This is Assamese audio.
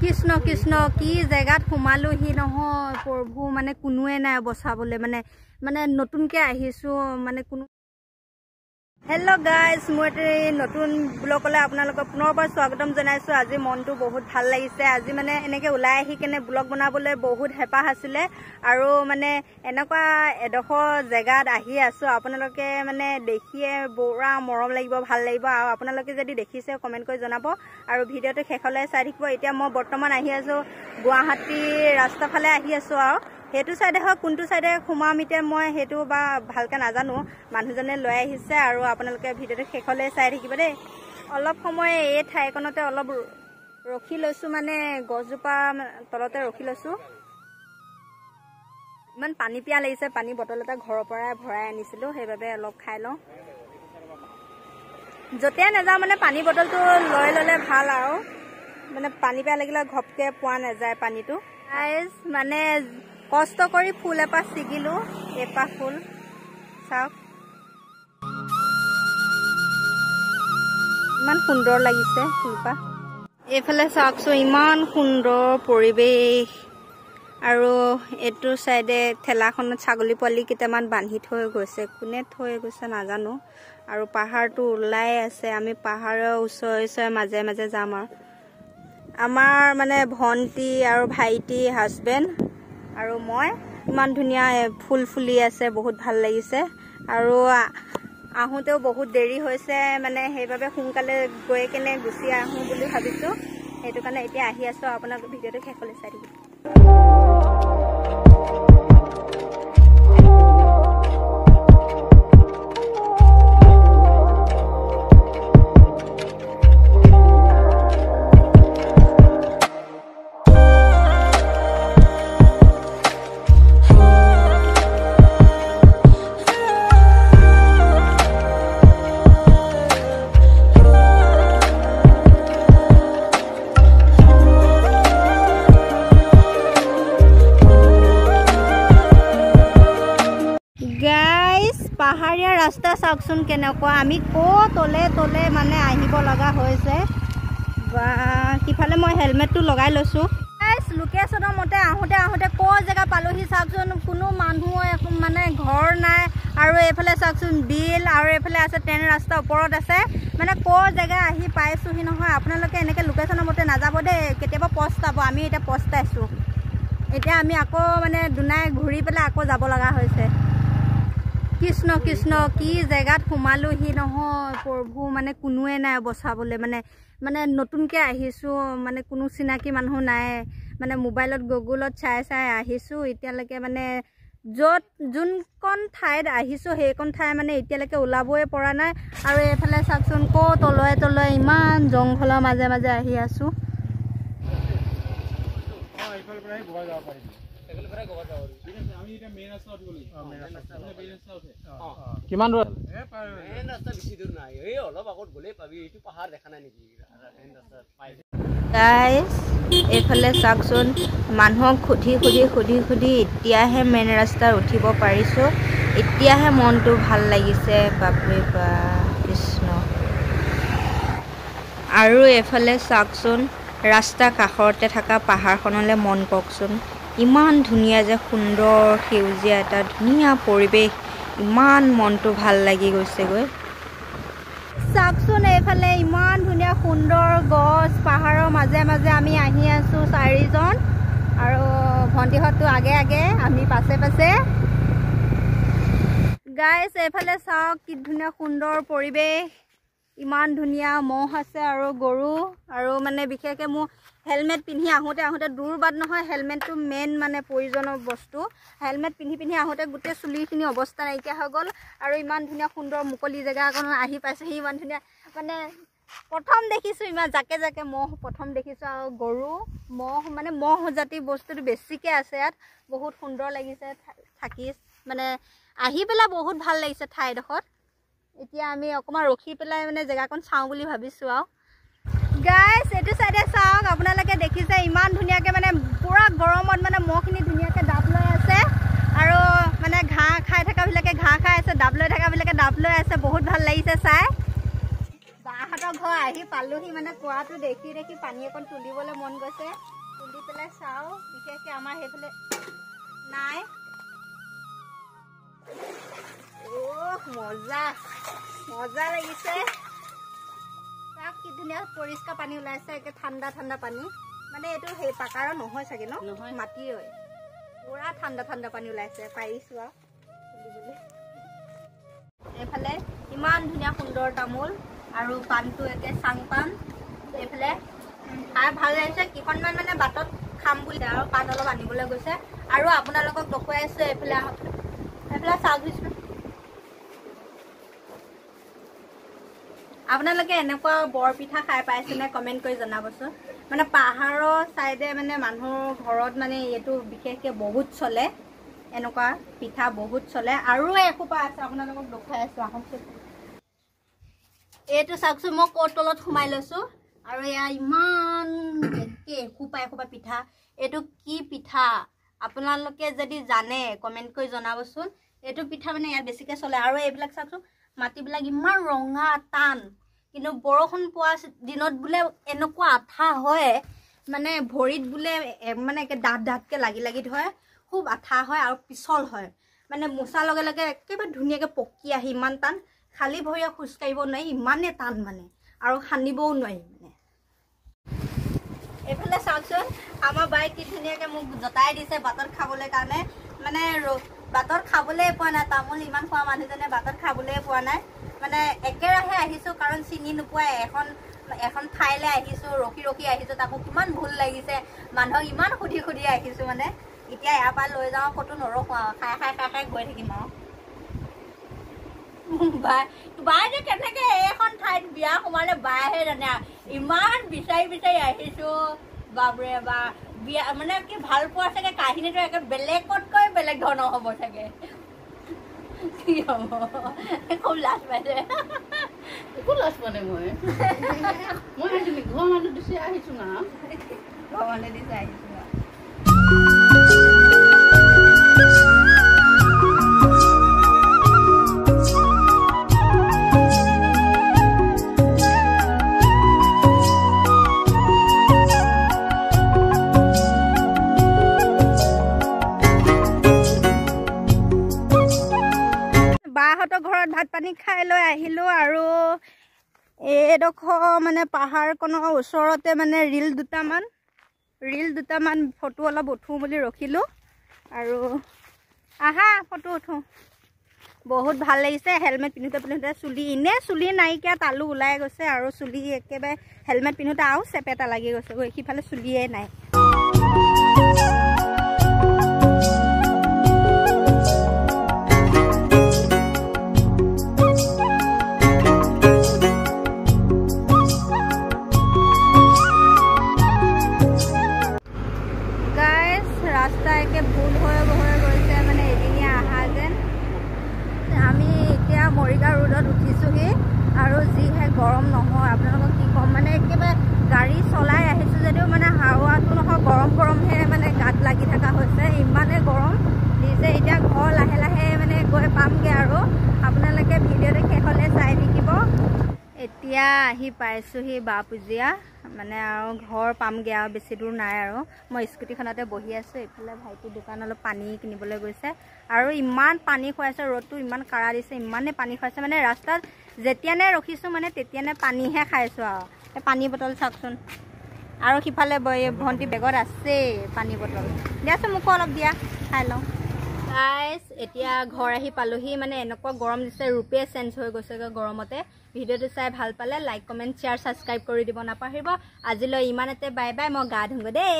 কৃষ্ণ কৃষ্ণ কি জেগাত সোমালোহি নহয় প্ৰভু মানে কোনোৱে নাই বচাবলৈ মানে নতুনকৈ আহিছোঁ মানে কোনো হেল্ল' গাইজ মই নতুন ব্লগলৈ আপোনালোকক পুনৰবাৰ স্বাগতম জনাইছোঁ। আজি মনটো বহুত ভাল লাগিছে। আজি মানে এনেকৈ ওলাই আহি কেনে ব্লগ বনাবলৈ বহুত হেঁপাহ আছিলে আৰু মানে এনেকুৱা এডোখৰ জেগাত আহি আছোঁ। আপোনালোকে মানে দেখিয়ে পুৰা মৰম লাগিব, ভাল লাগিব আৰু আপোনালোকে যদি দেখিছে কমেণ্ট কৰি জনাব আৰু ভিডিঅ'টো শেষলৈ চাই থাকিব। এতিয়া মই বৰ্তমান আহি আছোঁ গুৱাহাটীৰ ৰাস্তাৰ ফালে আহি আছোঁ আৰু সেইটো চাইডে হয় কোনটো চাইডে সোমাম এতিয়া মই সেইটো বা ভালকৈ নাজানো। মানুহজনে লৈ আহিছে আৰু আপোনালোকে ভিডিঅ'টো শেষলৈ চাই থাকিব দেই। অলপ সময় এই ঠাইখনতে অলপ ৰখি লৈছোঁ, মানে গছজোপা তলতে ৰখি লৈছোঁ। ইমান পানী পিয়াহ লাগিছে, পানী বটল এটা ঘৰৰ পৰাই ভৰাই আনিছিলোঁ, সেইবাবে অলপ খাই লওঁ। য'তে নাযাওঁ মানে পানী বটলটো লৈ ল'লে ভাল আৰু মানে পানী পিয়াহ লাগিলে ঘপকৈ পোৱা নাযায় পানীটো। মানে কষ্ট কৰি ফুল এপাহ ছিগিলোঁ, এপাহ ফুল চাওক ইমান সুন্দৰ লাগিছে ফুলপাহ। এইফালে চাওকচোন ইমান সুন্দৰ পৰিৱেশ আৰু এইটো চাইডে ঠেলাখনত ছাগলী পোৱালি কেইটামান বান্ধি থৈ গৈছে, কোনে থৈ গৈছে নাজানো। আৰু পাহাৰটো ওলাই আছে, আমি পাহাৰৰ ওচৰে মাজে মাজে যাম আৰু আমাৰ মানে ভণ্টি আৰু ভাইটি হাজবেণ্ড আৰু মই। ইমান ধুনীয়া ফুল ফুলি আছে, বহুত ভাল লাগিছে আৰু আহোঁতেও বহুত দেৰি হৈছে, মানে সেইবাবে সোনকালে গৈ কেনে গুচি আহোঁ বুলি ভাবিছোঁ। সেইটো কাৰণে এতিয়া আহি আছোঁ। আপোনাক ভিডিঅ'টো শেষলৈ চাই থাকিব। পাহাৰীয়া ৰাস্তা চাওকচোন কেনেকুৱা, আমি তলে তলে মানে আহিব লগা হৈছে। বা সিফালে মই হেলমেটটো লগাই লৈছোঁ। লোকেশ্যনৰ মতে আহোঁতে জেগা পালোহি চাওকচোন, কোনো মানুহ মানে ঘৰ নাই আৰু এইফালে চাওকচোন বিল আৰু এইফালে আছে ট্ৰেইন ৰাস্তা ওপৰত আছে, মানে জেগা আহি পাইছোঁহি নহয়। আপোনালোকে এনেকৈ লোকেশ্যনৰ মতে নাযাব দেই, কেতিয়াবা পস্তাব। আমি এতিয়া পস্তাইছোঁ। এতিয়া আমি আকৌ মানে দুনাই ঘূৰি পেলাই আকৌ যাব লগা হৈছে। কৃষ্ণ কৃষ্ণ কি জেগাত সোমালোহি নহয় প্ৰভু মানে কোনোৱে নাই বচাবলৈ মানে নতুনকৈ আহিছোঁ, মানে কোনো চিনাকি মানুহ নাই। মানে মোবাইলত গুগলত চাই আহিছোঁ। এতিয়ালৈকে মানে যোনকণ ঠাইত আহিছোঁ সেইকণ ঠাই মানে এতিয়ালৈকে ওলাবই পৰা নাই। আৰু এইফালে চাওকচোন তলে ইমান জংঘলৰ মাজে মাজে আহি আছোঁ। কিমান দূৰ এইফালে চাওকচোন মানুহক সুধি এতিয়াহে মেইন ৰাস্তাত উঠিব পাৰিছোঁ। এতিয়াহে মনটো ভাল লাগিছে। বাপৰে বাপ কৃষ্ণ। আৰু এইফালে চাওকচোন ৰাস্তা কাষতে থকা পাহাৰখনলৈ মন কওকচোন, ইমান ধুনীয়া যে সুন্দৰ সেউজীয়া এটা ধুনীয়া পৰিৱেশ, ইমান মনটো ভাল লাগি গৈছেগৈ। চাওকচোন এইফালে ইমান ধুনীয়া সুন্দৰ গছ, পাহাৰৰ মাজে মাজে আমি আহি আছোঁ চাৰিজন আৰু ভণ্টিহঁতটো আগে আগে, আমি পাছে পাছে। গাইজ এইফালে চাওক কি ধুনীয়া সুন্দৰ পৰিৱেশ, ইমান ধুনীয়া মহ আছে আৰু গৰু। আৰু মানে বিশেষকৈ মোৰ হেলমেট পিন্ধি আহোঁতে দূৰ বাট নহয়, হেলমেটটো মেইন মানে প্ৰয়োজনীয় বস্তু। হেলমেট পিন্ধি আহোঁতে গোটেই চুলিখিনি অৱস্থা নাইকিয়া হৈ গ'ল। আৰু ইমান ধুনীয়া সুন্দৰ মুকলি জেগা অকণ আহি পাইছেহি, ইমান ধুনীয়া মানে প্ৰথম দেখিছোঁ ইমান জাকে জাকে মহ প্ৰথম দেখিছোঁ। আৰু গৰু মহ জাতি বস্তুটো বেছিকৈ আছে ইয়াত। বহুত সুন্দৰ লাগিছে থাকি, মানে আহি পেলাই বহুত ভাল লাগিছে ঠাইডোখৰত। এতিয়া আমি অকণমান ৰখি পেলাই মানে জেগাকণ চাওঁ বুলি ভাবিছোঁ আৰু। গাইজ এইটো চাইডে চাওক, আপোনালোকে দেখিছে ইমান ধুনীয়াকৈ মানে পুৰা গৰমত মানে মহখিনি ধুনীয়াকৈ ডাব লৈ আছে আৰু মানে ঘাঁহ খাই থকাবিলাকে ঘাঁহ খাই আছে, ডাব লৈ থকাবিলাকে ডাব লৈ আছে। বহুত ভাল লাগিছে চাই। বাহঁতৰ ঘৰ আহি পালোহি, মানে কুঁৱাটো দেখি পানী অকণ তুলিবলৈ মন গৈছে তুলি পেলাই চাওঁ বিশেষকৈ আমাৰ সেইফালে নাই মজা মজা লাগিছে তাক কি ধুনীয়া পৰিষ্কাৰ পানী ওলাইছে একে ঠাণ্ডা ঠাণ্ডা পানী মানে এইটো সেই পাকাৰৰ নহয় চাগে ন নহয় মাটি হয় পুৰা ঠাণ্ডা ঠাণ্ডা পানী ওলাইছে পাৰিছো আৰু এইফালে ইমান ধুনীয়া সুন্দৰ তামোল আৰু পাণটো একে চাং পাণ এইফালে খাই ভাল লাগিছে কিখনমান মানে বাটত খাম বুলি আৰু পাণ অলপ আনিবলৈ গৈছে আৰু আপোনালোকক দেখুৱাই আছো এইফালে এইফালে চাওক আপোনালোকে এনেকুৱা বৰপিঠা খাই পাইছেনে কমেণ্ট কৰি জনাবচোন মানে পাহাৰৰ চাইডে মানে মানুহৰ ঘৰত মানে এইটো বিশেষকৈ বহুত চলে এনেকুৱা পিঠা বহুত চলে আৰু এসোপা আছে আপোনালোকক দেখুৱাই আছো আহকচোন এইটো চাওকচোন মই ক'ৰ তলত সোমাই লৈছোঁ আৰু এয়া ইমান এসোপা এসোপা পিঠা এইটো কি পিঠা আপোনালোকে যদি জানে কমেণ্ট কৰি জনাবচোন এইটো পিঠা মানে ইয়াত বেছিকৈ চলে আৰু এইবিলাক চাওকচোন মাটিবিলাক ইমান ৰঙা টান কিন্তু বৰষুণ পোৱা দিনত বোলে এনেকুৱা আঠা হয় মানে ভৰিত বোলে মানে একে ডাঠ ডাঠকৈ লাগি লাগি ধৰে খুব আঠা হয় আৰু পিছল হয় মানে মোচাৰ লগে লগে একেবাৰে ধুনীয়াকৈ পকি আহি ইমান টান খালী ভৰিয়ে খোজকাঢ়িব নোৱাৰি ইমানেই টান মানে আৰু সানিবও নোৱাৰি মানে এইফালে চাওকচোন আমাৰ বাই কি ধুনীয়াকৈ মোক জতাই দিছে বাটত খাবলৈ কাৰণে মানে বাটত খাবলৈ পোৱা নাই তামোল ইমান খোৱা মানুহজনে বাটত খাবলৈ পোৱা নাই মানে একেৰাহে আহিছোঁ কাৰণ চিনি নোপোৱাই এখন ঠাইলৈ আহিছোঁ ৰখি ৰখি আহিছোঁ তাকো কিমান ভুল লাগিছে মানুহক ইমান সুধি সুধি আহিছোঁ মানে এতিয়া ইয়াৰ পৰা লৈ যাওঁ ক'তো নৰখোঁ আৰু খাই খাই খাই খাই গৈ থাকিম আৰু বাই যে কেনেকৈ এইখন ঠাইত বিয়া সোমালে বাইহে জানে ইমান বিচাৰি বিচাৰি আহিছোঁ বাবৰে বা বিয়া মানে কি ভাল পোৱা চাগে কাহিনীটো একে বেলেগতকৈ বেলেগ ধৰণৰ হ'ব চাগে কি হ'ব খুব লাজ পাইছে একো লাজ পোৱা নাই মই ঘৰ মানুহ দিছে আহিছোঁ না ঘৰ মানুহ দিছে আহিছোঁ না বাহঁতৰ ঘৰত ভাত পানী খাই লৈ আহিলোঁ আৰু এইডোখৰ মানে পাহাৰখনৰ ওচৰতে মানে ৰীল দুটামান ফটো অলপ উঠোঁ বুলি ৰখিলোঁ আৰু আহা ফটো উঠোঁ বহুত ভাল লাগিছে হেলমেট পিন্ধোতে চুলি এনেই চুলি নাইকিয়া তালু ওলাই গৈছে আৰু চুলি একেবাৰে হেলমেট পিন্ধোতে আৰু চেপেটা লাগি গৈছে সিফালে চুলিয়ে নাই ৰাস্তা একে ভুল হৈ গৈছে মানে এদিনীয়া অহা যেন আমি এতিয়া মৰিগাঁও ৰোডত উঠিছোঁহি আৰু যিহে গৰম নহয় আপোনালোকক কি ক'ম মানে একেবাৰে গাড়ী চলাই আহিছোঁ যদিও মানে হাৱাটো নহয় গৰমহে মানে গাত লাগি থকা হৈছে ইমানেই গৰম দিছে এতিয়া ঘৰ লাহে লাহে মানে গৈ পামগৈ আৰু আপোনালোকে ভিডিঅ'টো শেষলৈ চাই থাকিব এতিয়া আহি পাইছোঁহি বাপুজীয়া মানে আৰু ঘৰ পামগৈ আৰু বেছি দূৰ নাই আৰু মই স্কুটিখনতে বহি আছোঁ এইফালে ভাইটিৰ দোকান অলপ পানী কিনিবলৈ গৈছে আৰু ইমান পানী খুৱাইছে ৰ'দটো ইমান কাঢ়া দিছে ইমানেই পানী খুৱাইছে মানে ৰাস্তাত যেতিয়ানে ৰখিছোঁ মানে তেতিয়ানে পানীহে খাইছোঁ আৰু এই পানী বটল চাওকচোন আৰু সিফালে ভণ্টি বেগত আছেই পানী বটল দিয়াচোন মোকো অলপ দিয়া খাই লওঁ গাইছ এতিয়া ঘৰ আহি পালোহি মানে এনেকুৱা গৰম দিছে ৰূপে চেঞ্জ হৈ গৈছেগৈ গৰমতে ভিডিঅ'টো চাই ভাল পালে লাইক কমেণ্ট শ্বেয়াৰ ছাবস্ক্ৰাইব কৰি দিব নাপাহৰিব আজিলৈ ইমানতে বাই বাই মই গা ধুওঁগৈ দেই